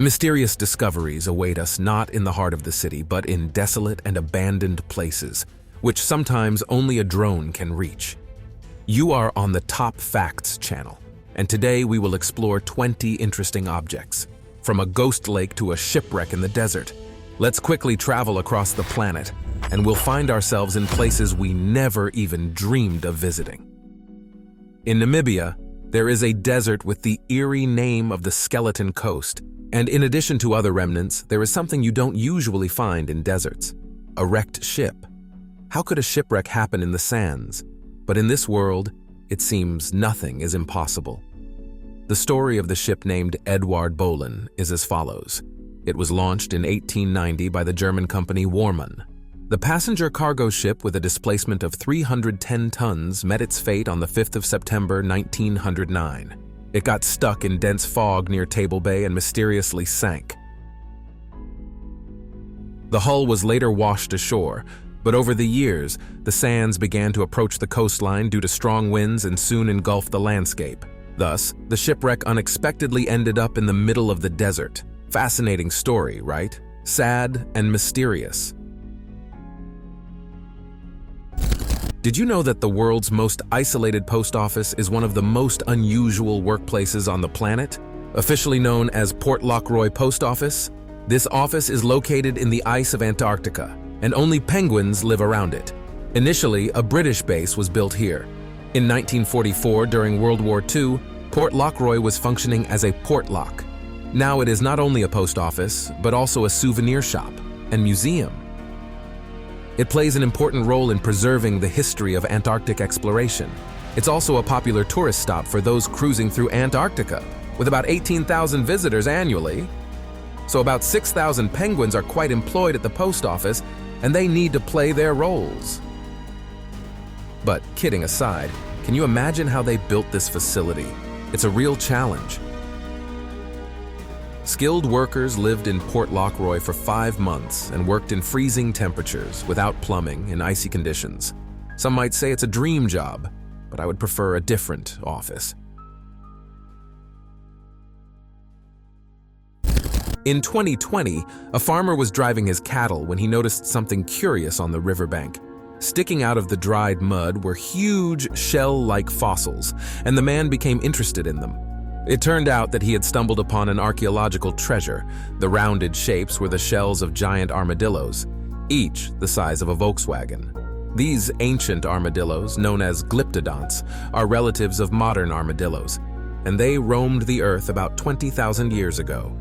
Mysterious discoveries await us not in the heart of the city, but in desolate and abandoned places, which sometimes only a drone can reach. You are on the Top Facts channel, and today we will explore 20 interesting objects. From a ghost lake to a shipwreck in the desert, let's quickly travel across the planet, and we'll find ourselves in places we never even dreamed of visiting. In Namibia, there is a desert with the eerie name of the Skeleton Coast, and in addition to other remnants, there is something you don't usually find in deserts: a wrecked ship. How could a shipwreck happen in the sands? But in this world, it seems nothing is impossible. The story of the ship named Edward Bolen is as follows. It was launched in 1890 by the German company Warmann. The passenger cargo ship with a displacement of 310 tons met its fate on the 5th of September 1909. It got stuck in dense fog near Table Bay and mysteriously sank. The hull was later washed ashore, but over the years, the sands began to approach the coastline due to strong winds and soon engulfed the landscape. Thus, the shipwreck unexpectedly ended up in the middle of the desert. Fascinating story, right? Sad and mysterious. Did you know that the world's most isolated post office is one of the most unusual workplaces on the planet? Officially known as Port Lockroy Post Office, this office is located in the ice of Antarctica, and only penguins live around it. Initially, a British base was built here. In 1944, during World War II, Port Lockroy was functioning as a port lock. Now it is not only a post office, but also a souvenir shop and museum. It plays an important role in preserving the history of Antarctic exploration. It's also a popular tourist stop for those cruising through Antarctica, with about 18,000 visitors annually. So about 6,000 penguins are quite employed at the post office, and they need to play their roles. But kidding aside, can you imagine how they built this facility? It's a real challenge. Skilled workers lived in Port Lockroy for 5 months and worked in freezing temperatures, without plumbing, in icy conditions. Some might say it's a dream job, but I would prefer a different office. In 2020, a farmer was driving his cattle when he noticed something curious on the riverbank. Sticking out of the dried mud were huge shell-like fossils, and the man became interested in them. It turned out that he had stumbled upon an archaeological treasure. The rounded shapes were the shells of giant armadillos, each the size of a Volkswagen. These ancient armadillos, known as glyptodonts, are relatives of modern armadillos, and they roamed the earth about 20,000 years ago.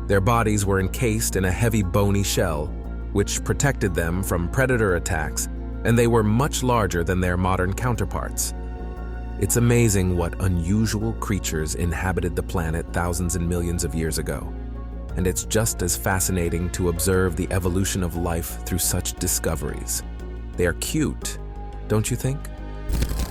Their bodies were encased in a heavy bony shell, which protected them from predator attacks, and they were much larger than their modern counterparts. It's amazing what unusual creatures inhabited the planet thousands and millions of years ago. And it's just as fascinating to observe the evolution of life through such discoveries. They are cute, don't you think?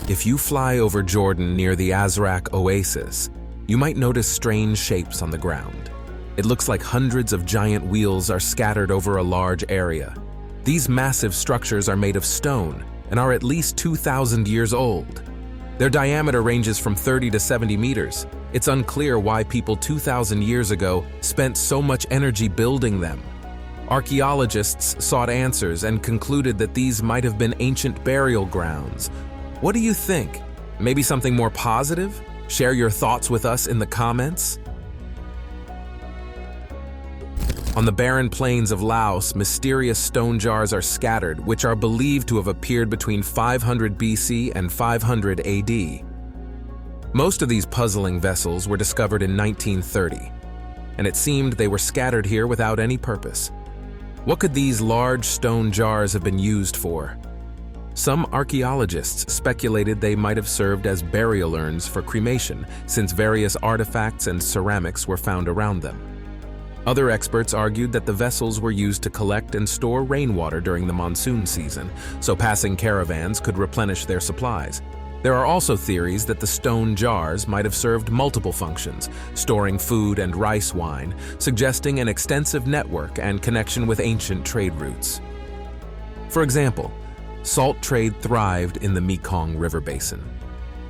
If you fly over Jordan near the Azraq Oasis, you might notice strange shapes on the ground. It looks like hundreds of giant wheels are scattered over a large area. These massive structures are made of stone and are at least 2,000 years old. Their diameter ranges from 30 to 70 meters. It's unclear why people 2,000 years ago spent so much energy building them. Archaeologists sought answers and concluded that these might have been ancient burial grounds. What do you think? Maybe something more positive? Share your thoughts with us in the comments. On the barren plains of Laos, mysterious stone jars are scattered, which are believed to have appeared between 500 BC and 500 AD. Most of these puzzling vessels were discovered in 1930, and it seemed they were scattered here without any purpose. What could these large stone jars have been used for? Some archaeologists speculated they might have served as burial urns for cremation, since various artifacts and ceramics were found around them. Other experts argued that the vessels were used to collect and store rainwater during the monsoon season, so passing caravans could replenish their supplies. There are also theories that the stone jars might have served multiple functions, storing food and rice wine, suggesting an extensive network and connection with ancient trade routes. For example, salt trade thrived in the Mekong River basin.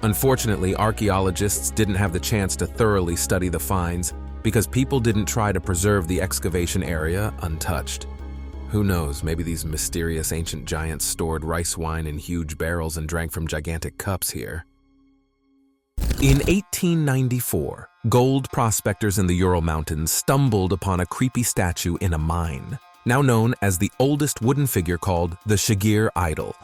Unfortunately, archaeologists didn't have the chance to thoroughly study the finds, because people didn't try to preserve the excavation area untouched. Who knows, maybe these mysterious ancient giants stored rice wine in huge barrels and drank from gigantic cups here. In 1894, gold prospectors in the Ural Mountains stumbled upon a creepy statue in a mine, now known as the oldest wooden figure called the shagar idol.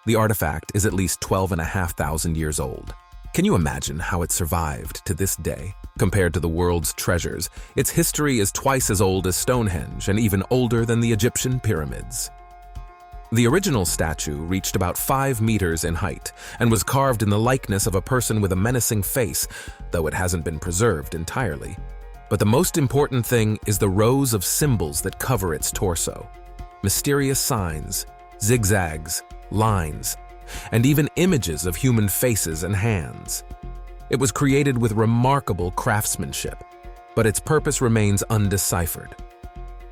The artifact is at least 12,500 years old. Can you imagine how it survived to this day? Compared to the world's treasures, its history is twice as old as Stonehenge and even older than the Egyptian pyramids. The original statue reached about 5 meters in height and was carved in the likeness of a person with a menacing face, though it hasn't been preserved entirely. But the most important thing is the rows of symbols that cover its torso. Mysterious signs, zigzags, lines, and even images of human faces and hands. It was created with remarkable craftsmanship, but its purpose remains undeciphered.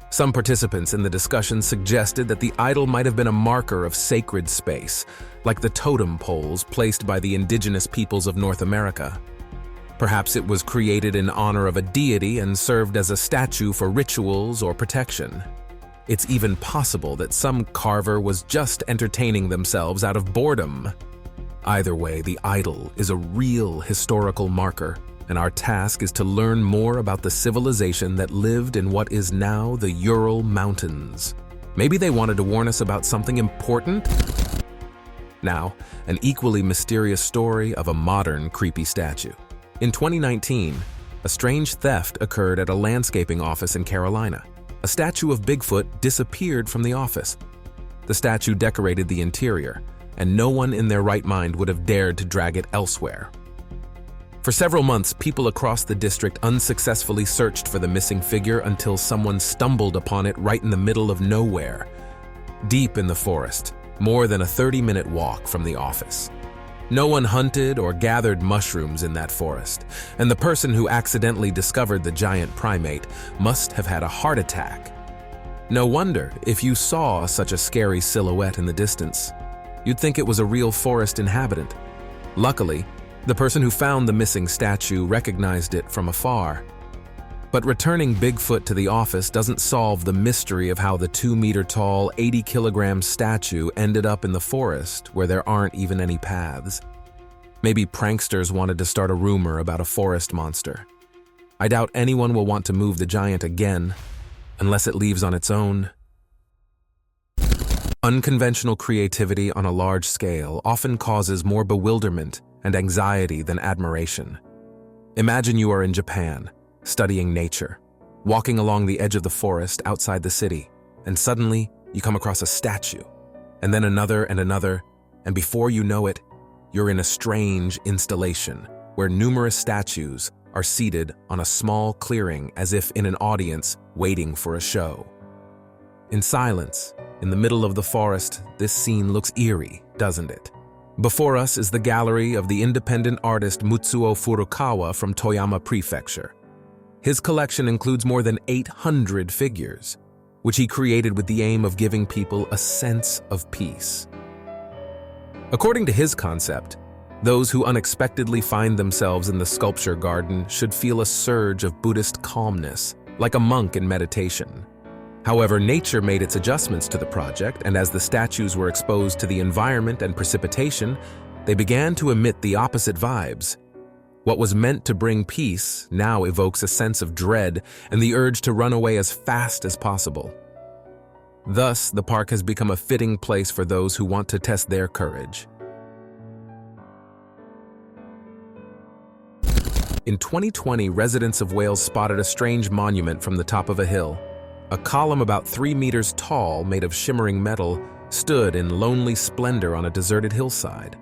Some participants in the discussion suggested that the idol might have been a marker of sacred space, like the totem poles placed by the indigenous peoples of North America. Perhaps it was created in honor of a deity and served as a statue for rituals or protection. It's even possible that some carver was just entertaining themselves out of boredom. Either way, the idol is a real historical marker, and our task is to learn more about the civilization that lived in what is now the Ural Mountains. Maybe they wanted to warn us about something important? Now, an equally mysterious story of a modern creepy statue. In 2019, a strange theft occurred at a landscaping office in Carolina. A statue of Bigfoot disappeared from the office. The statue decorated the interior, and no one in their right mind would have dared to drag it elsewhere. For several months, people across the district unsuccessfully searched for the missing figure until someone stumbled upon it right in the middle of nowhere, deep in the forest, more than a 30-minute walk from the office. No one hunted or gathered mushrooms in that forest, and the person who accidentally discovered the giant primate must have had a heart attack. No wonder, if you saw such a scary silhouette in the distance, you'd think it was a real forest inhabitant. Luckily, the person who found the missing statue recognized it from afar. But returning Bigfoot to the office doesn't solve the mystery of how the 2-meter-tall, 80-kilogram statue ended up in the forest where there aren't even any paths. Maybe pranksters wanted to start a rumor about a forest monster. I doubt anyone will want to move the giant again, unless it leaves on its own. Unconventional creativity on a large scale often causes more bewilderment and anxiety than admiration. Imagine you are in Japan, studying nature, walking along the edge of the forest outside the city, and suddenly you come across a statue, and then another and another, and before you know it, you're in a strange installation where numerous statues are seated on a small clearing as if in an audience waiting for a show. In silence, in the middle of the forest, this scene looks eerie, doesn't it? Before us is the gallery of the independent artist Mutsuo Furukawa from Toyama Prefecture. His collection includes more than 800 figures, which he created with the aim of giving people a sense of peace. According to his concept, those who unexpectedly find themselves in the sculpture garden should feel a surge of Buddhist calmness, like a monk in meditation. However, nature made its adjustments to the project, and as the statues were exposed to the environment and precipitation, they began to emit the opposite vibes. What was meant to bring peace now evokes a sense of dread and the urge to run away as fast as possible. Thus, the park has become a fitting place for those who want to test their courage. In 2020, residents of Wales spotted a strange monument from the top of a hill. A column about 3 meters tall, made of shimmering metal, stood in lonely splendor on a deserted hillside.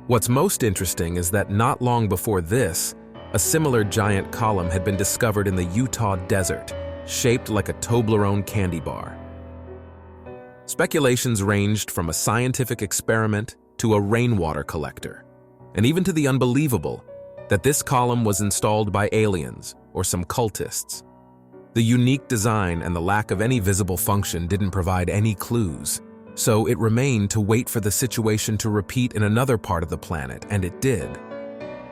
What's most interesting is that not long before this, a similar giant column had been discovered in the Utah desert, shaped like a Toblerone candy bar. Speculations ranged from a scientific experiment to a rainwater collector, and even to the unbelievable that this column was installed by aliens or some cultists. The unique design and the lack of any visible function didn't provide any clues, so it remained to wait for the situation to repeat in another part of the planet, and it did.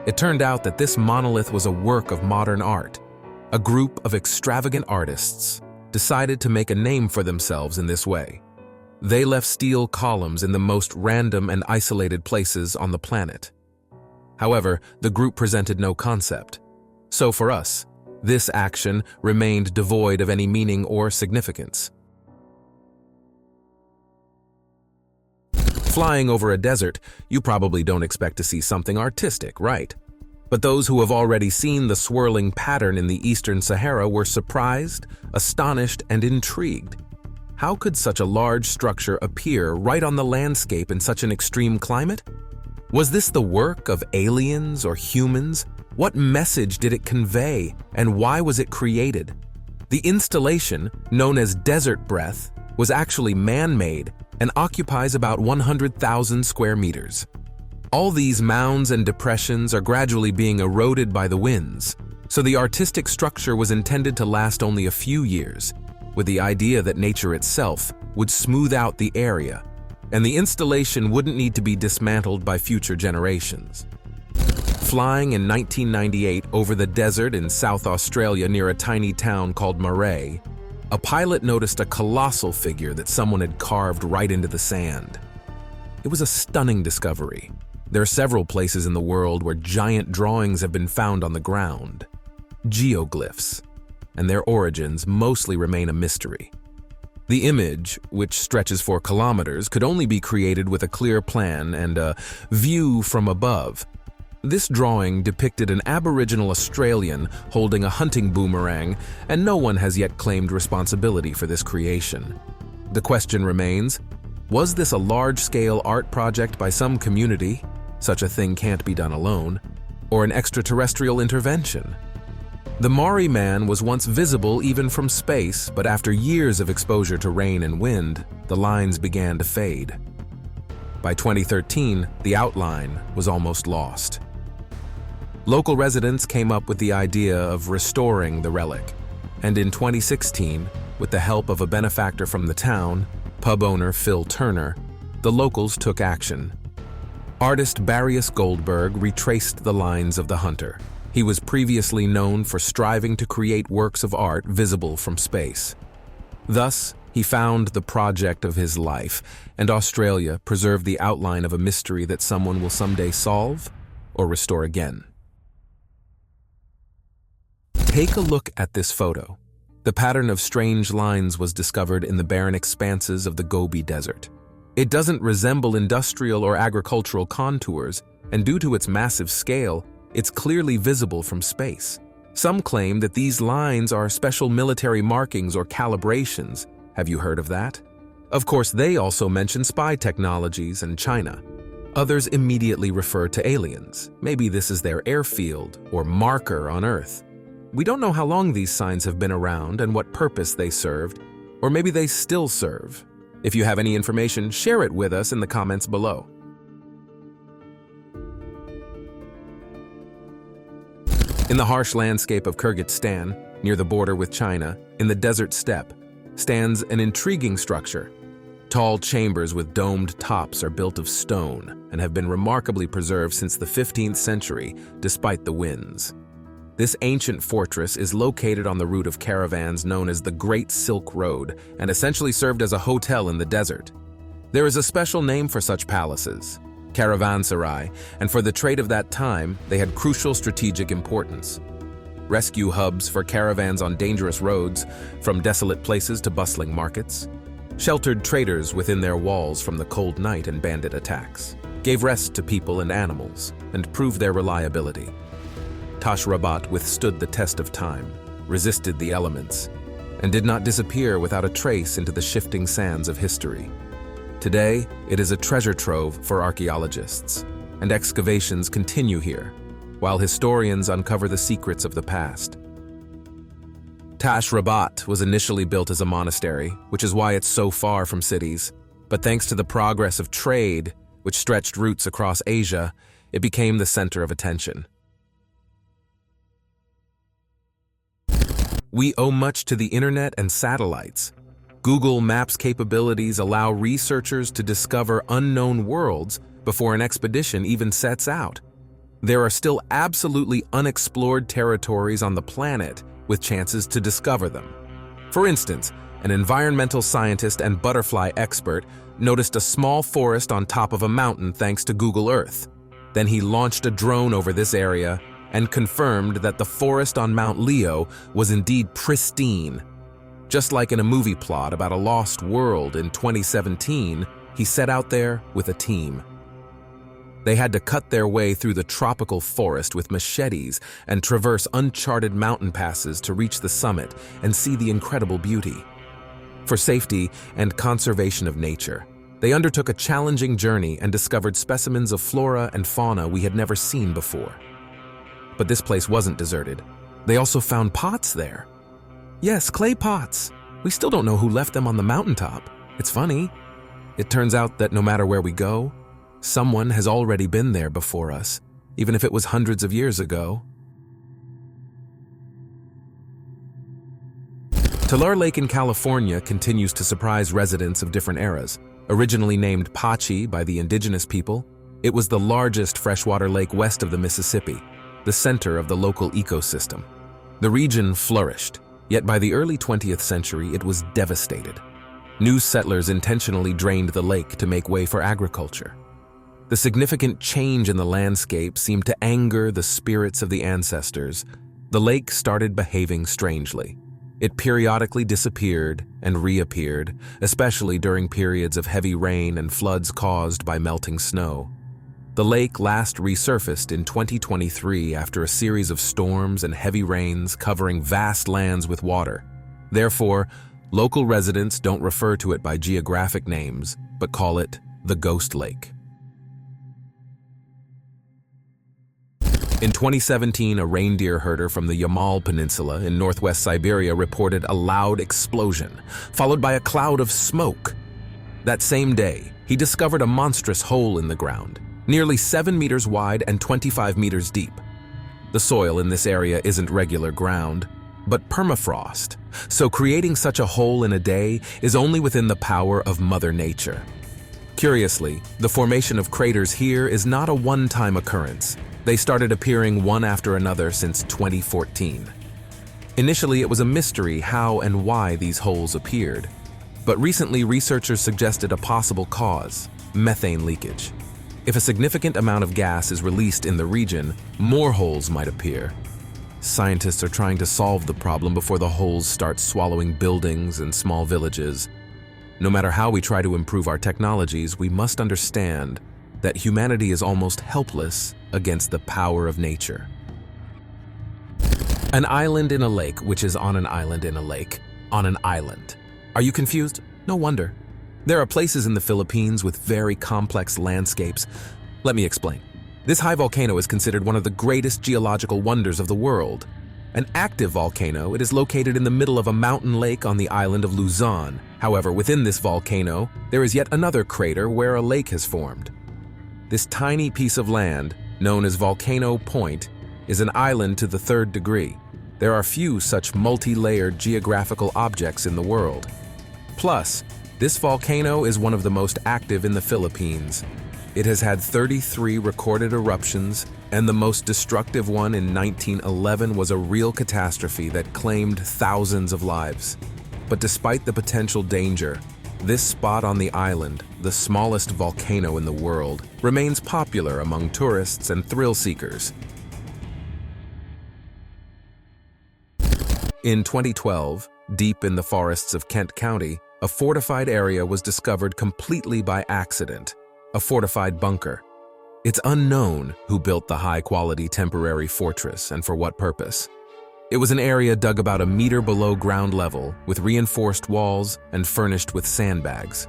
It turned out that this monolith was a work of modern art, A group of extravagant artists decided to make a name for themselves in this way. They left steel columns in the most random and isolated places on the planet. However, the group presented no concept. So for us, this action remained devoid of any meaning or significance. Flying over a desert, you probably don't expect to see something artistic, right? But those who have already seen the swirling pattern in the Eastern Sahara were surprised, astonished, and intrigued. How could such a large structure appear right on the landscape in such an extreme climate? Was this the work of aliens or humans? What message did it convey, and why was it created? The installation, known as Desert Breath, was actually man-made and occupies about 100,000 square meters. All these mounds and depressions are gradually being eroded by the winds, so the artistic structure was intended to last only a few years, with the idea that nature itself would smooth out the area, and the installation wouldn't need to be dismantled by future generations. Flying in 1998 over the desert in South Australia near a tiny town called Murray, a pilot noticed a colossal figure that someone had carved right into the sand. It was a stunning discovery. There are several places in the world where giant drawings have been found on the ground. Geoglyphs, and their origins mostly remain a mystery. The image, which stretches for kilometers, could only be created with a clear plan and a view from above. This drawing depicted an Aboriginal Australian holding a hunting boomerang, and no one has yet claimed responsibility for this creation. The question remains, was this a large-scale art project by some community? Such a thing can't be done alone. Or an extraterrestrial intervention? The Maori man was once visible even from space, but after years of exposure to rain and wind, the lines began to fade. By 2013, the outline was almost lost. Local residents came up with the idea of restoring the relic, and in 2016, with the help of a benefactor from the town, pub owner Phil Turner, the locals took action. Artist Barrius Goldberg retraced the lines of the hunter. He was previously known for striving to create works of art visible from space. Thus, he found the project of his life, and Australia preserved the outline of a mystery that someone will someday solve or restore again. Take a look at this photo. The pattern of strange lines was discovered in the barren expanses of the Gobi Desert. It doesn't resemble industrial or agricultural contours, and due to its massive scale, it's clearly visible from space. Some claim that these lines are special military markings or calibrations. Have you heard of that? Of course, they also mention spy technologies and China. Others immediately refer to aliens. Maybe this is their airfield or marker on Earth. We don't know how long these signs have been around and what purpose they served, or maybe they still serve. If you have any information, share it with us in the comments below. In the harsh landscape of Kyrgyzstan, near the border with China, in the desert steppe, stands an intriguing structure. Tall chambers with domed tops are built of stone and have been remarkably preserved since the 15th century, despite the winds. This ancient fortress is located on the route of caravans known as the Great Silk Road and essentially served as a hotel in the desert. There is a special name for such palaces, caravanserai, and for the trade of that time, they had crucial strategic importance. Rescue hubs for caravans on dangerous roads, from desolate places to bustling markets, sheltered traders within their walls from the cold night and bandit attacks, gave rest to people and animals, and proved their reliability. Tashrabbat withstood the test of time, resisted the elements, and did not disappear without a trace into the shifting sands of history. Today, it is a treasure trove for archaeologists, and excavations continue here, while historians uncover the secrets of the past. Tashrabbat was initially built as a monastery, which is why it's so far from cities, but thanks to the progress of trade, which stretched roots across Asia, it became the center of attention. We owe much to the internet and satellites. Google Maps capabilities allow researchers to discover unknown worlds before an expedition even sets out. There are still absolutely unexplored territories on the planet, with chances to discover them. For instance, an environmental scientist and butterfly expert noticed a small forest on top of a mountain thanks to Google Earth. Then he launched a drone over this area and confirmed that the forest on Mount Leo was indeed pristine. Just like in a movie plot about a lost world in 2017, he set out there with a team. They had to cut their way through the tropical forest with machetes and traverse uncharted mountain passes to reach the summit and see the incredible beauty. For safety and conservation of nature, they undertook a challenging journey and discovered specimens of flora and fauna we had never seen before. But this place wasn't deserted. They also found pots there. Yes, clay pots. We still don't know who left them on the mountaintop. It's funny. It turns out that no matter where we go, someone has already been there before us, even if it was hundreds of years ago. Tulare Lake in California continues to surprise residents of different eras. Originally named Pachi by the indigenous people, it was the largest freshwater lake west of the Mississippi, the center of the local ecosystem. The region flourished, yet by the early 20th century it was devastated. New settlers intentionally drained the lake to make way for agriculture. The significant change in the landscape seemed to anger the spirits of the ancestors. The lake started behaving strangely. It periodically disappeared and reappeared, especially during periods of heavy rain and floods caused by melting snow. The lake last resurfaced in 2023 after a series of storms and heavy rains covering vast lands with water. Therefore, local residents don't refer to it by geographic names, but call it the Ghost Lake. In 2017, a reindeer herder from the Yamal Peninsula in northwest Siberia reported a loud explosion, followed by a cloud of smoke. That same day, he discovered a monstrous hole in the ground, nearly 7 meters wide and 25 meters deep. The soil in this area isn't regular ground, but permafrost, so creating such a hole in a day is only within the power of Mother Nature. Curiously, the formation of craters here is not a one-time occurrence. They started appearing one after another since 2014. Initially, it was a mystery how and why these holes appeared, but recently researchers suggested a possible cause: methane leakage. If a significant amount of gas is released in the region, more holes might appear. Scientists are trying to solve the problem before the holes start swallowing buildings and small villages. No matter how we try to improve our technologies, we must understand that humanity is almost helpless against the power of nature. An island in a lake, which is on an island in a lake, on an island. Are you confused? No wonder. There are places in the Philippines with very complex landscapes. Let me explain. This high volcano is considered one of the greatest geological wonders of the world. An active volcano, it is located in the middle of a mountain lake on the island of Luzon. However, within this volcano, there is yet another crater where a lake has formed. This tiny piece of land, known as Volcano Point, is an island to the third degree. There are few such multi-layered geographical objects in the world. Plus, this volcano is one of the most active in the Philippines. It has had 33 recorded eruptions, and the most destructive one in 1911 was a real catastrophe that claimed thousands of lives. But despite the potential danger, this spot on the island, the smallest volcano in the world, remains popular among tourists and thrill seekers. In 2012, deep in the forests of Kent County, a fortified area was discovered completely by accident, a fortified bunker. It's unknown who built the high-quality temporary fortress and for what purpose. It was an area dug about a meter below ground level, with reinforced walls and furnished with sandbags.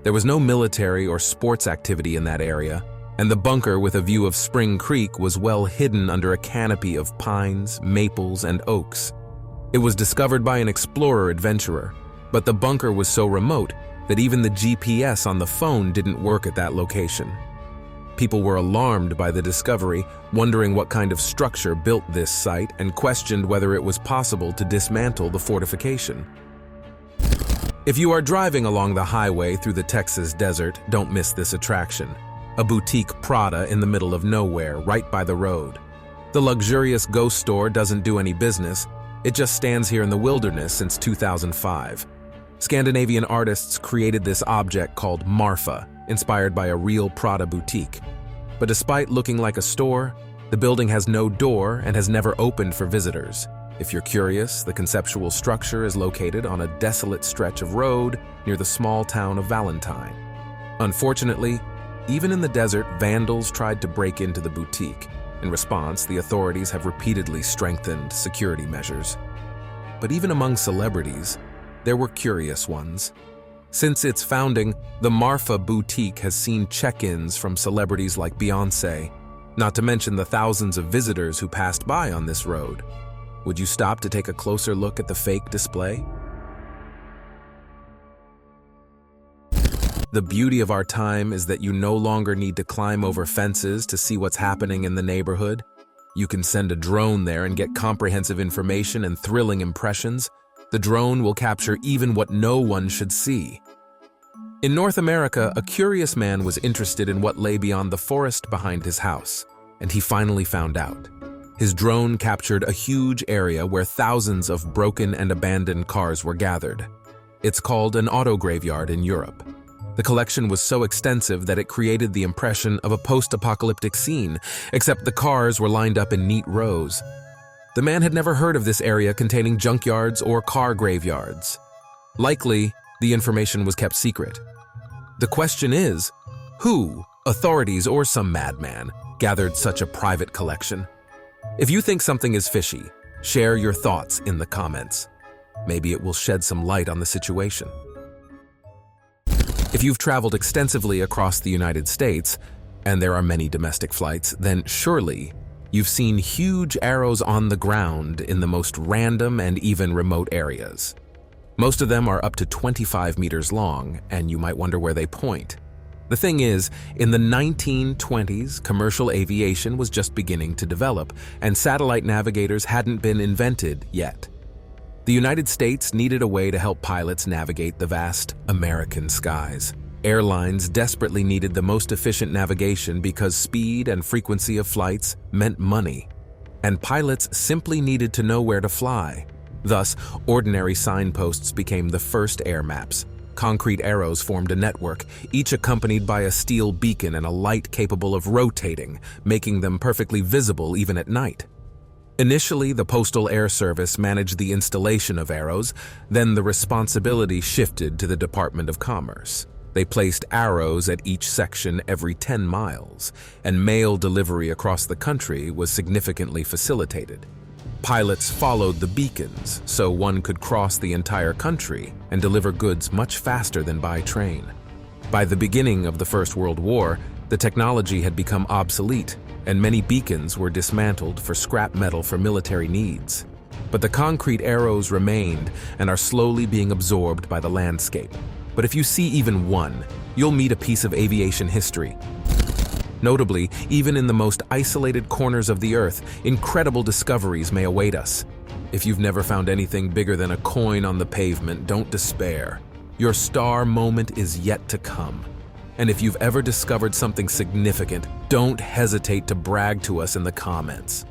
There was no military or sports activity in that area, and the bunker with a view of Spring Creek was well hidden under a canopy of pines, maples, and oaks. It was discovered by an explorer adventurer, but the bunker was so remote that even the GPS on the phone didn't work at that location. People were alarmed by the discovery, wondering what kind of structure built this site, and questioned whether it was possible to dismantle the fortification. If you are driving along the highway through the Texas desert, don't miss this attraction. A boutique Prada in the middle of nowhere, right by the road. The luxurious ghost store doesn't do any business, It just stands here in the wilderness since 2005. Scandinavian artists created this object called Marfa, inspired by a real Prada boutique. But despite looking like a store, the building has no door and has never opened for visitors. If you're curious, the conceptual structure is located on a desolate stretch of road near the small town of Valentine. Unfortunately, even in the desert, vandals tried to break into the boutique. In response, the authorities have repeatedly strengthened security measures. But even among celebrities, there were curious ones. Since its founding, the Marfa boutique has seen check-ins from celebrities like Beyoncé, not to mention the thousands of visitors who passed by on this road. Would you stop to take a closer look at the fake display? The beauty of our time is that you no longer need to climb over fences to see what's happening in the neighborhood. You can send a drone there and get comprehensive information and thrilling impressions. The drone will capture even what no one should see. In North America, a curious man was interested in what lay beyond the forest behind his house, and he finally found out. His drone captured a huge area where thousands of broken and abandoned cars were gathered. It's called an auto graveyard in Europe. The collection was so extensive that it created the impression of a post-apocalyptic scene, except the cars were lined up in neat rows. The man had never heard of this area containing junkyards or car graveyards. Likely, the information was kept secret. The question is, who, authorities or some madman, gathered such a private collection? If you think something is fishy, share your thoughts in the comments. Maybe it will shed some light on the situation. If you've traveled extensively across the United States, and there are many domestic flights, then surely you've seen huge arrows on the ground in the most random and even remote areas. Most of them are up to 25 meters long, and you might wonder where they point. The thing is, in the 1920s, commercial aviation was just beginning to develop, and satellite navigators hadn't been invented yet. The United States needed a way to help pilots navigate the vast American skies. Airlines desperately needed the most efficient navigation because speed and frequency of flights meant money, and pilots simply needed to know where to fly. Thus, ordinary signposts became the first air maps. Concrete arrows formed a network, each accompanied by a steel beacon and a light capable of rotating, making them perfectly visible even at night. Initially, the Postal Air Service managed the installation of arrows, then the responsibility shifted to the Department of Commerce. They placed arrows at each section every 10 miles, and mail delivery across the country was significantly facilitated. Pilots followed the beacons, so one could cross the entire country and deliver goods much faster than by train. By the beginning of the First World War, the technology had become obsolete, and many beacons were dismantled for scrap metal for military needs. But the concrete arrows remained and are slowly being absorbed by the landscape. But if you see even one, you'll meet a piece of aviation history. Notably, even in the most isolated corners of the Earth, incredible discoveries may await us. If you've never found anything bigger than a coin on the pavement, don't despair. Your star moment is yet to come. And if you've ever discovered something significant, don't hesitate to brag to us in the comments.